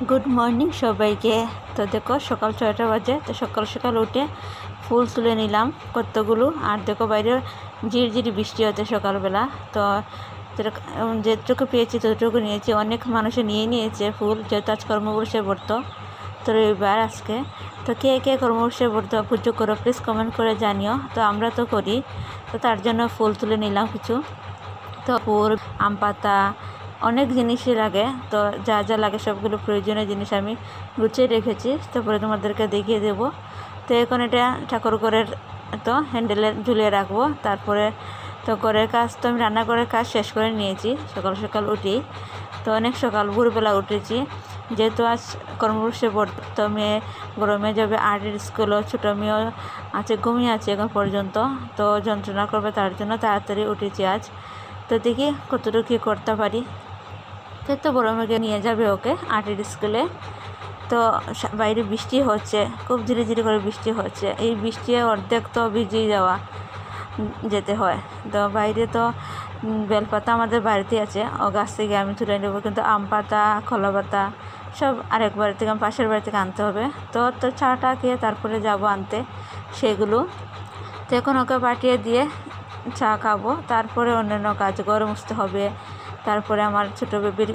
Good morning সবাইকে। তো দেখো সকাল 6টা বাজে। তো সকাল সকাল উঠে ফুল তুলে নিলাম কতগুলো। আর দেখো বাইরে ঝিরঝিরি বৃষ্টি হচ্ছে সকালবেলা। তো যেটুকু পেয়েছি ততটুকু নিয়েছি। অনেক মানুষে নিয়েছে ফুল, যেহেতু আজ কর্মবর্ষে ব্রত, তো রবিবার আজকে। তো কে কে কর্মবর্ষে ব্রত পুজো করো প্লিজ কমেন্ট করে জানিও। তো আমরা তো করি, তো তার জন্য ফুল তুলে নিলাম কিছু। তো ফুল, আম পাতা, অনেক জিনিসই লাগে। তো যা যা লাগে সবগুলো প্রয়োজনীয় জিনিস আমি গুছিয়ে রেখেছি। তারপরে তোমাদেরকে দেখিয়ে দেবো। তো এখন এটা ঠাকুর ঘরের তো হ্যান্ডেলে ঝুলিয়ে রাখবো। তারপরে তো ঘরের কাজ, তো আমি রান্নাঘরের কাজ শেষ করে নিয়েছি সকাল সকাল উঠেই। তো অনেক সকাল ভোরবেলা উঠেছি, যেহেতু আজ কর্মবর্ষে পড়তো। তো মেয়ে বড় মেয়ে যাবে আর্টের স্কুলও, ছোটো মেয়েও আছে, ঘুমিয়ে আছে এখন পর্যন্ত। তো যন্ত্রণা করবে, তার জন্য তাড়াতাড়ি উঠেছি আজ। তো দেখি কতটুকু কী করতে পারি। তো বড় মেয়েকে নিয়ে যাবে ওকে আর্টের স্কুলে। তো বাইরে বৃষ্টি হচ্ছে, খুব ধীরে ধীরে করে বৃষ্টি হচ্ছে। এই বৃষ্টি অর্ধেক তো ভিজিয়ে যাওয়া যেতে হয়। তো বাইরে তো বেলপাতা আমাদের বাড়িতে আছে, ও গাছ থেকে আমি তুলে নেবো। কিন্তু আম পাতা, কলা পাতা সব আরেক বাড়ি থেকে, পাশের বাড়ি থেকে আনতে হবে। তো চাটা খেয়ে তারপরে যাব আনতে সেগুলো। তো এখন ওকে পাঠিয়ে দিয়ে চা খাবো, তারপরে অন্যান্য কাজ ঘর মুছতে হবে। তারপরে আমার ছোটো বেবির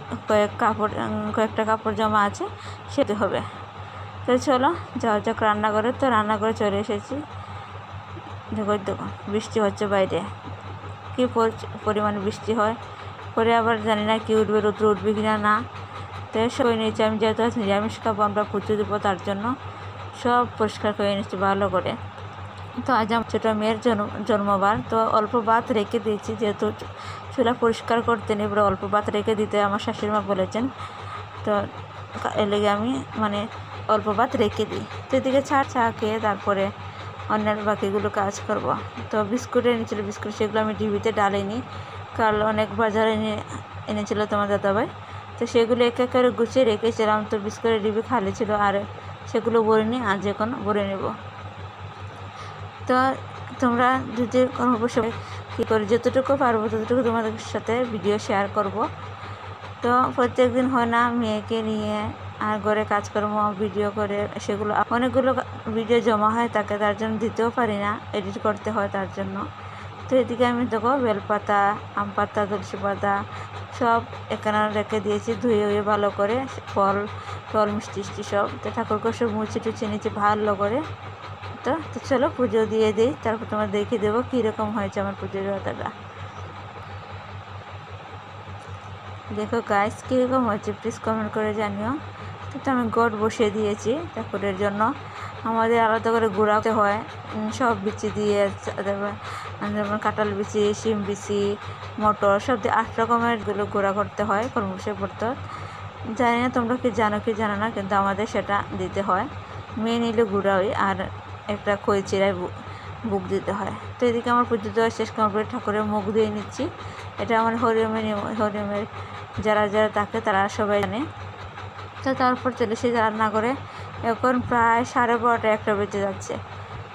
কয়েকটা কাপড় জামা আছে, সেটা হবে। তো চলো যাওয়া যাক রান্নাঘরে। তো রান্নাঘরে চলে এসেছি। দেখো বৃষ্টি হচ্ছে বাইরে, কী পরিমাণে বৃষ্টি হয়। পরে আবার জানি না কি উঠবে, রৌদ্র উঠবে কিনা না। তো সব নিয়েছি আমি, যেহেতু নিরামিষ খাবো, আমরা পুজো দেবো, তার জন্য সব পরিষ্কার করে নিচ্ছি ভালো করে। তো আজ আমার ছোটো মেয়ের জন্মবার। তো অল্প ভাত রেখে দিয়েছি, যেহেতু চুলা পরিষ্কার করতে নেই, এবারে অল্প ভাত রেখে দিতে আমার শাশুড়িমা বলেছেন। তো লেগে আমি অল্প ভাত রেখে দিই। তো এদিকে চা খেয়ে তারপরে অন্যান্য বাকিগুলো কাজ করব। তো বিস্কুট এনেছিল, বিস্কুট সেগুলো আমি ডিবিতে ডালিনি, কাল অনেক বাজারে এনেছিল তোমার দাদাভাই। তো সেগুলো এক এক করে গুছিয়ে রেখেছিলাম। তো বিস্কুটের ডিবি খালি ছিল, আর সেগুলো ভরিনি, আজ এখন ভরে নেব। তো তোমরা যদি কোনো বসে কী করে যতটুকু পারবো ততটুকু তোমাদের সাথে ভিডিও শেয়ার করব। তো প্রত্যেক দিন হয় না মেয়েকে নিয়ে আর ঘরে কাজকর্ম ভিডিও করে, সেগুলো অনেকগুলো ভিডিও জমা হয় থাকে, তার জন্য দিতেও পারি না, এডিট করতে হয় তার জন্য। তো এদিকে আমি দেখো বেলপাতা, আম পাতা, তুলসী পাতা সব এখানে রেখে দিয়েছি, ধুয়ে ভালো করে, ফল মিষ্টি সব। তো ঠাকুরকে সব মুছে টুছে নিচে ভালো করে। তো চলো পুজো দিয়ে দিই, তারপর তোমার দেখিয়ে দেবো কীরকম হয়েছে আমার পুজোর ব্রতটা। দেখো গাইস কীরকম হয়েছে প্লিজ কমেন্ট করে জানিও। তো আমি গোট বসিয়ে দিয়েছি ঠাকুরের জন্য। আমাদের আলাদা করে গুঁড়াতে হয় সব বিচি দিয়ে, যেমন কাঁঠাল বিচি, শিম বিচি, মটর সব দিয়ে 8 রকমের গুঁড়া করতে হয় কর্মসে পড়তে। জানি না তোমরা কি জানো না, কিন্তু আমাদের সেটা দিতে হয়। মেয়ে নিলে গুঁড়াই, আর একটা খই চিরায় বুক দিতে হয়। তো এদিকে আমার পুজো দেওয়া শেষ কমপ্লিট, ঠাকুরের মুখ দিয়ে নিচ্ছি। এটা আমার হরিওমের যারা থাকে তারা সবাই জানে। তো তারপর চলে এসে রান্না করে, এখন প্রায় 12:30 একটা বেজে যাচ্ছে।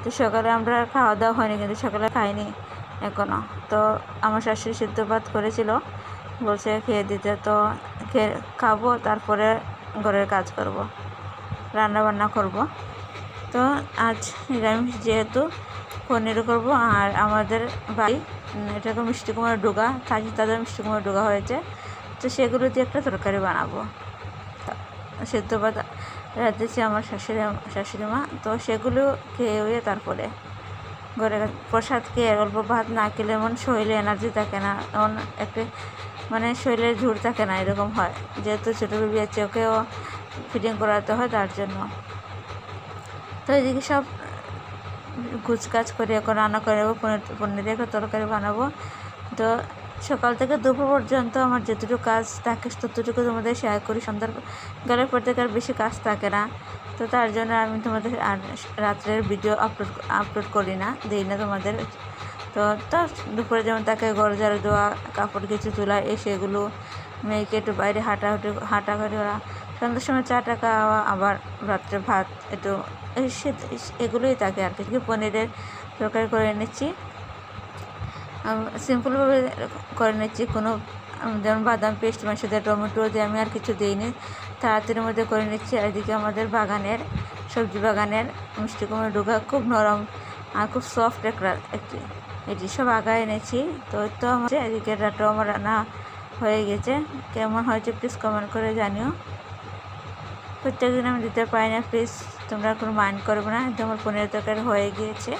তো সকালে আমরা খাওয়া দাওয়া হয়নি, কিন্তু সকালে খাইনি এখনও। তো আমার শাশুড়ি সিদ্ধ ভাত করেছিল, বলছে খেয়ে দিতে। তো খাবো, তারপরে ঘরের কাজ করব, রান্না বান্না করব। তো আজ নিরামিষ যেহেতু পনির করব। আর আমাদের বাড়ি এটাকে মিষ্টি কুমড়োর ডোগা, তাদের মিষ্টি কুমড়োর ডোগা হয়েছে, তো সেগুলো দিয়ে একটা তরকারি বানাবো। সেদ্ধ ভাত রাঁধেছি আমার শাশুড়ি মা। তো সেগুলো খেয়ে তারপরে ঘরে প্রসাদ খেয়ে, অল্প ভাত না খেলে এমন শরীরে এনার্জি থাকে না, এমন একটা শরীরে ঝুর থাকে না, এরকম হয়। যেহেতু ছোটো বেবি আছে, ওকেও ফিটিং করাতে হয়, তার জন্য। তো এদিকে সব গুছকাজ করে এখন রান্না করে নেবো, পনিরের একটা তরকারি বানাবো। তো সকাল থেকে দুপুর পর্যন্ত আমার যতটুকু কাজ থাকে ততটুকু তোমাদের শেয়ার করি। সন্ধ্যার গেলের পর থেকে আর বেশি কাজ থাকে না, তো তার জন্য আমি তোমাদের আর রাত্রের ভিডিও আপলোড করি না, দিই না তোমাদের। তো দুপুরে যেমন তাকে ঘর ঝাড়ু দেওয়া, কাপড় কিছু তোলা, সেগুলো, মেয়েকে একটু বাইরে হাঁটাহাঁটি করা, সন্ধ্যার সময় চাটা খাওয়া, আবার রাত্রে ভাত একটু এগুলোই থাকে আর কি। পনিরের তরকারি করে নিচ্ছি, সিম্পলভাবে করে নিচ্ছি, কোনো যেমন বাদাম পেস্ট, সাথে টমেটো দিয়ে আমি আর কিছু দিইনি। তাড়াতাড়ির মধ্যে করে নিচ্ছি। আর এদিকে আমাদের বাগানের সবজি বাগানের মিষ্টি কুমড়ো ডোকা খুব নরম আর খুব সফট একটি এটি সব আগায় এনেছি। তো আমার এদিকে ডাটাও আমার রান্না হয়ে গেছে। কেমন হয়েছে প্লিজ কমেন্ট করে জানিও। প্রত্যেকদিন আমি দিতে পারি না, প্লিজ তোমরা কোনো মাইন্ড করবে না। একদম আমার পনিরের তরকারি হয়ে গিয়েছে।